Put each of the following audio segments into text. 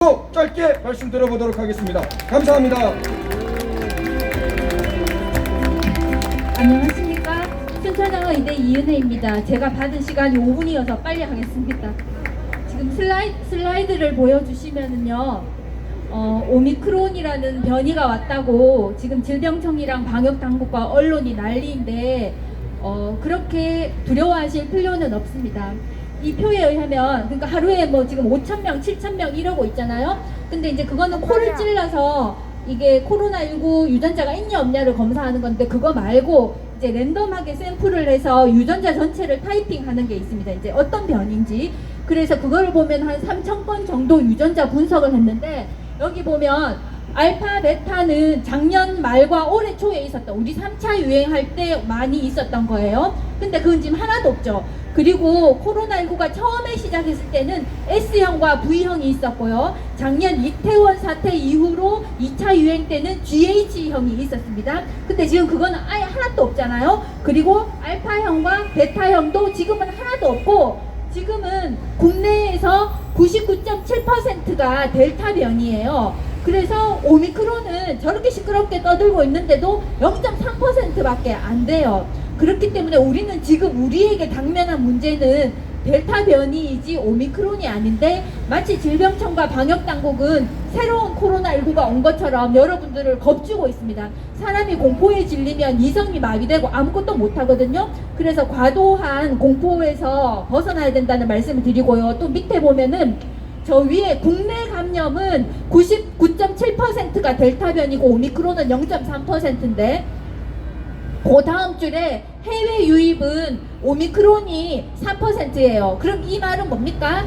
짧게 말씀 드려보도록 하겠습니다. 감사합니다. 안녕하십니까. 순천향어 의대 이은혜입니다. 제가 받은 시간이 5분이어서 빨리 하겠습니다. 지금 슬라이드를 보여주시면은요, 오미크론이라는 변이가 왔다고 지금 질병청이랑 방역당국과 언론이 난리인데, 그렇게 두려워하실 필요는 없습니다. 이 표에 의하면, 그러니까 하루에 뭐 지금 5,000명, 7,000명 이러고 있잖아요. 근데 이제 그거는 코를 찔러서 이게 코로나19 유전자가 있냐 없냐를 검사하는 건데, 그거 말고 이제 랜덤하게 샘플을 해서 유전자 전체를 타이핑하는 게 있습니다. 이제 어떤 변인지. 그래서 그거를 보면 한 3,000건 정도 유전자 분석을 했는데, 여기 보면 알파, 베타는 작년 말과 올해 초에 있었던, 우리 3차 유행할 때 많이 있었던 거예요. 근데 그건 지금 하나도 없죠. 그리고 코로나19가 처음에 시작했을 때는 S형과 V형이 있었고요. 작년 이태원 사태 이후로 2차 유행 때는 GH형이 있었습니다. 근데 지금 그거는 아예 하나도 없잖아요. 그리고 알파형과 베타형도 지금은 하나도 없고, 지금은 국내에서 99.7%가 델타 변이에요. 그래서 오미크론은 저렇게 시끄럽게 떠들고 있는데도 0.3%밖에 안 돼요. 그렇기 때문에 우리는 지금 우리에게 당면한 문제는 델타 변이이지 오미크론이 아닌데, 마치 질병청과 방역당국은 새로운 코로나19가 온 것처럼 여러분들을 겁주고 있습니다. 사람이 공포에 질리면 이성이 마비되고 아무것도 못하거든요. 그래서 과도한 공포에서 벗어나야 된다는 말씀을 드리고요. 또 밑에 보면은 저 위에 국내 감염은 99.7%가 델타 변이고 오미크론은 0.3%인데, 그 다음 줄에 해외 유입은 오미크론이 3%예요. 그럼 이 말은 뭡니까?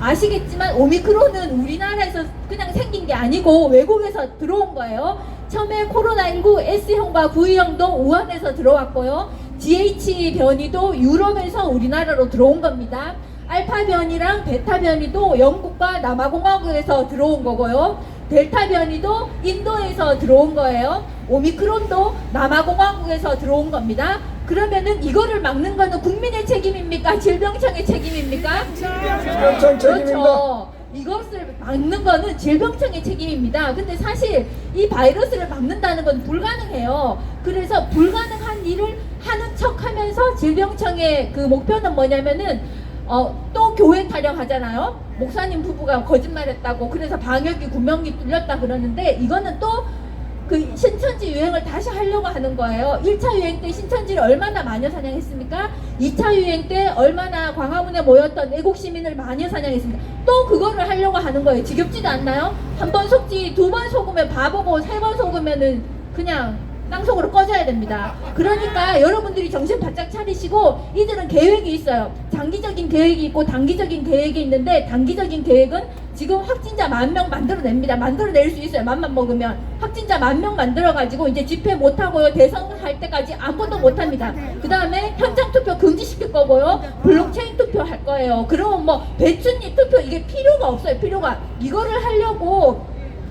아시겠지만 오미크론은 우리나라에서 그냥 생긴 게 아니고 외국에서 들어온 거예요. 처음에 코로나19 S형과 V형도 우한에서 들어왔고요. GH 변이도 유럽에서 우리나라로 들어온 겁니다. 알파 변이랑 베타 변이도 영국과 남아공화국에서 들어온 거고요. 델타 변이도 인도에서 들어온 거예요. 오미크론도 남아공화국에서 들어온 겁니다. 그러면은 이거를 막는 거는 국민의 책임입니까? 질병청의 책임입니까? 질병청 책임입니다. 그렇죠. 이것을 막는 거는 질병청의 책임입니다. 근데 사실 이 바이러스를 막는다는 건 불가능해요. 그래서 불가능한 일을 하는 척 하면서 질병청의 그 목표는 뭐냐면은 또 교회 타령하잖아요. 목사님 부부가 거짓말했다고, 그래서 방역이 구멍이 뚫렸다 그러는데, 이거는 또 그 신천지 유행을 다시 하려고 하는 거예요. 1차 유행 때 신천지를 얼마나 마녀 사냥했습니까? 2차 유행 때 얼마나 광화문에 모였던 애국 시민을 마녀 사냥했습니까? 또 그거를 하려고 하는 거예요. 지겹지도 않나요? 한 번 속지, 두 번 속으면 바보고, 세 번 속으면은 그냥 땅속으로 꺼져야 됩니다. 그러니까 여러분들이 정신 바짝 차리시고, 이들은 계획이 있어요. 장기적인 계획이 있고 단기적인 계획이 있는데, 단기적인 계획은 지금 확진자 10,000명 만들어냅니다. 만들어낼 수 있어요. 맘만 먹으면. 확진자 10,000명 만들어가지고 이제 집회 못하고요. 대선 할 때까지 아무것도 못합니다. 그 다음에 현장 투표 금지시킬 거고요. 블록체인 투표 할 거예요. 그러면 뭐 배춘잎 투표, 이게 필요가 없어요. 필요가. 이거를 하려고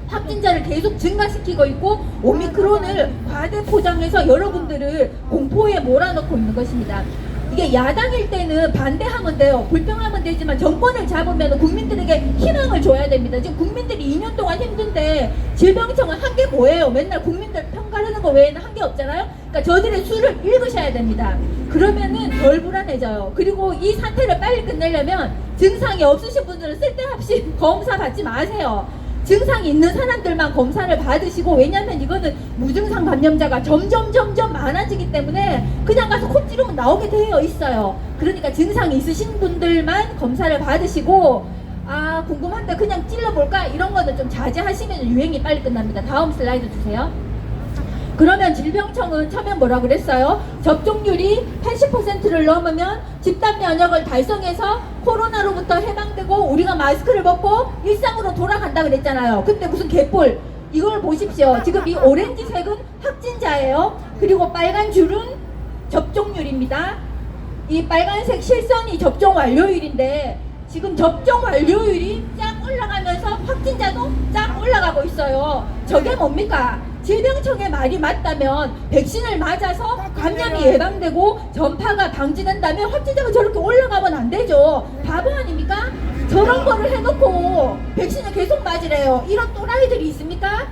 확진자를 계속 증가시키고 있고, 오미크론을 과대 포장해서 여러분들을 공포에 몰아넣고 있는 것입니다. 이게 야당일 때는 반대하면 돼요. 불평하면 되지만 정권을 잡으면 국민들에게 희망을 줘야 됩니다. 지금 국민들이 2년 동안 힘든데 질병청은 한 게 뭐예요? 맨날 국민들 평가하는 거 외에는 한 게 없잖아요. 그러니까 저들의 수를 읽으셔야 됩니다. 그러면은 덜 불안해져요. 그리고 이 사태를 빨리 끝내려면 증상이 없으신 분들은 쓸데없이 검사 받지 마세요. 증상이 있는 사람들만 검사를 받으시고, 왜냐면 이거는 무증상 감염자가 점점 많아지기 때문에 그냥 가서 코 찌르면 나오게 되어 있어요. 그러니까 증상이 있으신 분들만 검사를 받으시고, 아 궁금한데 그냥 찔러볼까? 이런 거는 좀 자제하시면 유행이 빨리 끝납니다. 다음 슬라이드 주세요. 그러면 질병청은 처음에 뭐라 그랬어요? 접종률이 80%를 넘으면 집단 면역을 달성해서 코로나로부터 해방되고 우리가 마스크를 벗고 일상으로 돌아간다 그랬잖아요. 근데 무슨 개뿔. 이걸 보십시오. 지금 이 오렌지색은 확진자예요. 그리고 빨간 줄은 접종률입니다. 이 빨간색 실선이 접종 완료율인데, 지금 접종 완료율이 쫙 올라가면서 확진자도 쫙 올라가고 있어요. 저게 뭡니까? 질병청의 말이 맞다면 백신을 맞아서 감염이 예방되고 전파가 방지된다면 확진자가 저렇게 올라가면 안 되죠. 바보 아닙니까? 저런 거를 해놓고 백신을 계속 맞으래요. 이런 또라이들이 있습니까?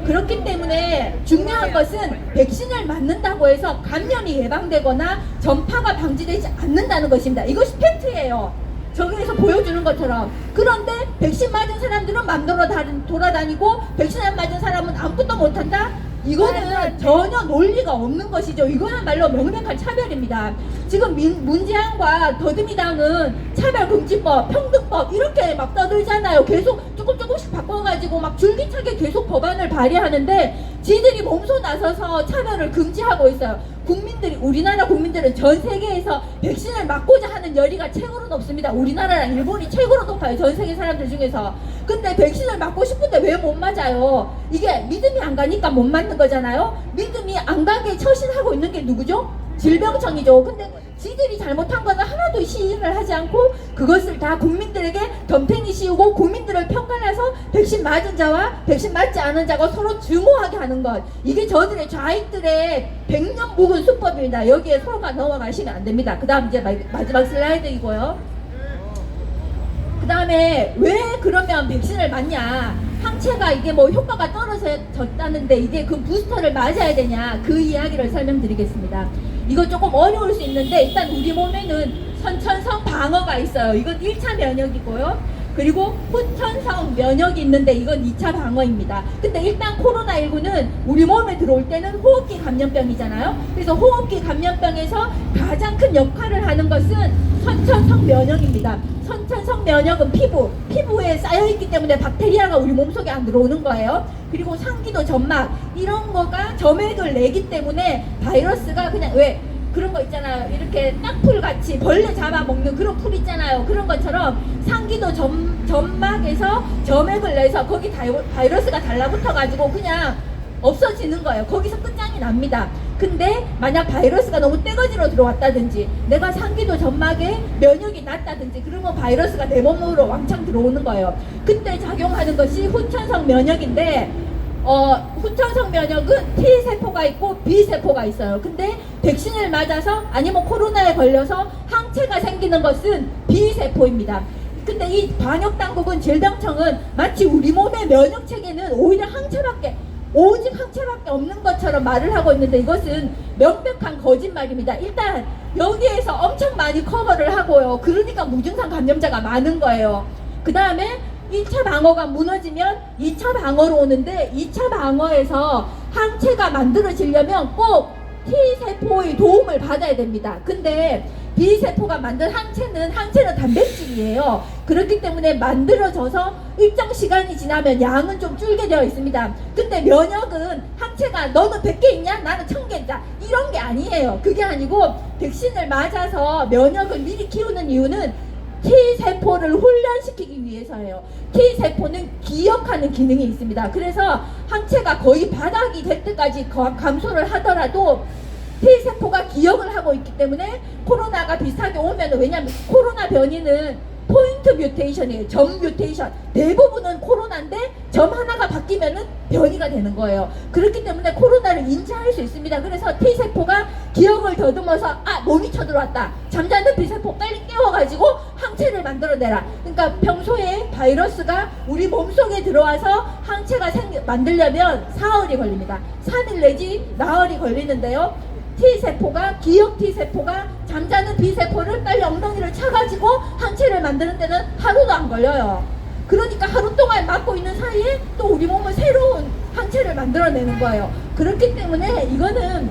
그렇기 때문에 중요한 것은 백신을 맞는다고 해서 감염이 예방되거나 전파가 방지되지 않는다는 것입니다. 이것이 팩트예요. 저기에서 보여주는 것처럼. 그런데 백신 맞은 사람들은 맘대로 돌아다니고 백신 안 맞은 사람은 아무것도 못한다? 이거는 전혀 논리가 없는 것이죠. 이거야말로 명백한 차별입니다. 지금 문재안과 더듬이당은 차별금지법, 평등법 이렇게 막 떠들잖아요. 계속 조금씩 바꿔가지고 막 줄기차게 계속 법안을 발의하는데 지들이 몸소 나서서 차별을 금지하고 있어요. 우리나라 국민들은 전 세계에서 백신을 맞고자 하는 열의가 최고로 높습니다. 우리나라랑 일본이 최고로 높아요. 전 세계 사람들 중에서. 근데 백신을 맞고 싶은데 왜 못 맞아요? 이게 믿음이 안 가니까 못 맞는 거잖아요. 믿음이 안 가게 처신하고 있는 게 누구죠? 질병청이죠. 근데 지들이 잘못한 거는 하나도 시인을 하지 않고 그것을 다 국민들에게 덤탱이 씌우고 국민들을 편갈라서 백신 맞은 자와 백신 맞지 않은 자가 서로 증오하게 하는 것. 이게 저들의 좌익들의 100년 묵은 수법입니다. 여기에 서로가 넘어가시면 안 됩니다. 그 다음 이제 마지막 슬라이드이고요. 그 다음에 왜 그러면 백신을 맞냐? 항체가 이게 뭐 효과가 떨어졌다는데 이게 그 부스터를 맞아야 되냐? 그 이야기를 설명드리겠습니다. 이거 조금 어려울 수 있는데 일단 우리 몸에는 선천성 방어가 있어요. 이건 1차 면역이고요. 그리고 후천성 면역이 있는데 이건 2차 방어입니다. 근데 일단 코로나19는 우리 몸에 들어올 때는 호흡기 감염병이잖아요. 그래서 호흡기 감염병에서 가장 큰 역할을 하는 것은 선천성 면역입니다. 선천성 면역은 피부에 쌓여있기 때문에 박테리아가 우리 몸속에 안 들어오는 거예요. 그리고 상기도 점막 이런 거가 점액을 내기 때문에 바이러스가 그냥 왜 그런 거 있잖아요. 이렇게 딱풀같이 벌레 잡아먹는 그런 풀 있잖아요. 그런 것처럼 상기도 점막에서 점액을 내서 거기 바이러스가 달라붙어가지고 그냥 없어지는 거예요. 거기서 끝장이 납니다. 근데 만약 바이러스가 너무 떼거지로 들어왔다든지 내가 상기도 점막에 면역이 낮다든지 그러면 바이러스가 내 몸으로 왕창 들어오는 거예요. 그때 작용하는 것이 후천성 면역인데 후천성 면역은 T세포가 있고 B세포가 있어요. 근데 백신을 맞아서 아니면 코로나에 걸려서 항체가 생기는 것은 B세포입니다. 근데 이 방역당국은 질병청은 마치 우리 몸의 면역체계는 오히려 오직 항체밖에 없는 것처럼 말을 하고 있는데 이것은 명백한 거짓말입니다. 일단 여기에서 엄청 많이 커버를 하고요. 그러니까 무증상 감염자가 많은 거예요. 그 다음에 1차 방어가 무너지면 2차 방어로 오는데 2차 방어에서 항체가 만들어지려면 꼭 T세포의 도움을 받아야 됩니다. 근데 B세포가 만든 항체는 단백질이에요. 그렇기 때문에 만들어져서 일정 시간이 지나면 양은 좀 줄게 되어 있습니다. 근데 면역은 항체가 너는 100개 있냐? 나는 1000개 있다. 이런 게 아니에요. 그게 아니고 백신을 맞아서 면역을 미리 키우는 이유는 T세포를 훈련시키기 위해서예요. T세포는 기억하는 기능이 있습니다. 그래서 항체가 거의 바닥이 될 때까지 감소를 하더라도 T세포가 기억을 하고 있기 때문에 코로나가 비슷하게 오면 왜냐하면 코로나 변이는 포인트 뮤테이션이에요. 점 뮤테이션. 대부분은 코로나인데 점 하나가 바뀌면은 변이가 되는 거예요. 그렇기 때문에 코로나를 인지할 수 있습니다. 그래서 T세포가 기억을 더듬어서 몸이 쳐들어왔다. 잠자는 B세포 빨리 깨워가지고 항체를 만들어내라. 그러니까 평소에 바이러스가 우리 몸속에 들어와서 항체가 만들려면 사흘이 걸립니다. 3일 내지 나흘이 걸리는데요. 기억 T세포가 잠자는 B세포를 빨리 엉덩이를 차가지고 항체를 만드는 데는 하루도 안 걸려요. 그러니까 하루 동안 맞고 있는 사이에 또 우리 몸은 새로운 항체를 만들어내는 거예요. 그렇기 때문에 이거는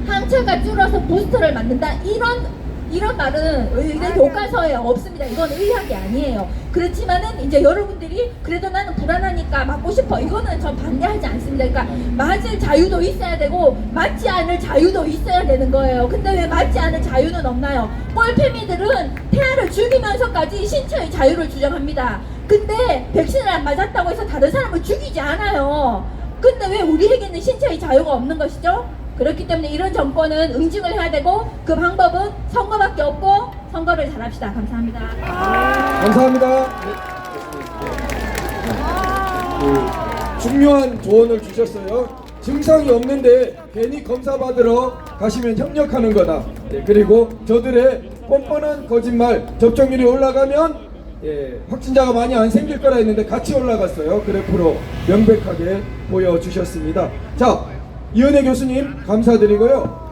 항체가 줄어서 부스터를 만든다 이런 말은 의대 교과서에 없습니다. 이건 의학이 아니에요. 그렇지만은 이제 여러분들이 그래도 나는 불안하니까 맞고 싶어. 이거는 전 반대하지 않습니다. 그러니까 맞을 자유도 있어야 되고 맞지 않을 자유도 있어야 되는 거예요. 근데 왜 맞지 않을 자유는 없나요? 뻘패미들은 태아를 죽이면서까지 신체의 자유를 주장합니다. 근데 백신을 안 맞았다고 해서 다른 사람을 죽이지 않아요. 근데 왜 우리에게는 신체의 자유가 없는 것이죠? 그렇기 때문에 이런 정권은 응징을 해야 되고 그 방법은 선거밖에 없고 선거를 잘합시다. 감사합니다. 감사합니다. 중요한 조언을 주셨어요. 증상이 없는데 괜히 검사 받으러 가시면 협력하는 거다. 그리고 저들의 뻔뻔한 거짓말, 접종률이 올라가면 확진자가 많이 안 생길 거라 했는데 같이 올라갔어요. 그래프로 명백하게 보여주셨습니다. 자, 이은혜 교수님 감사드리고요.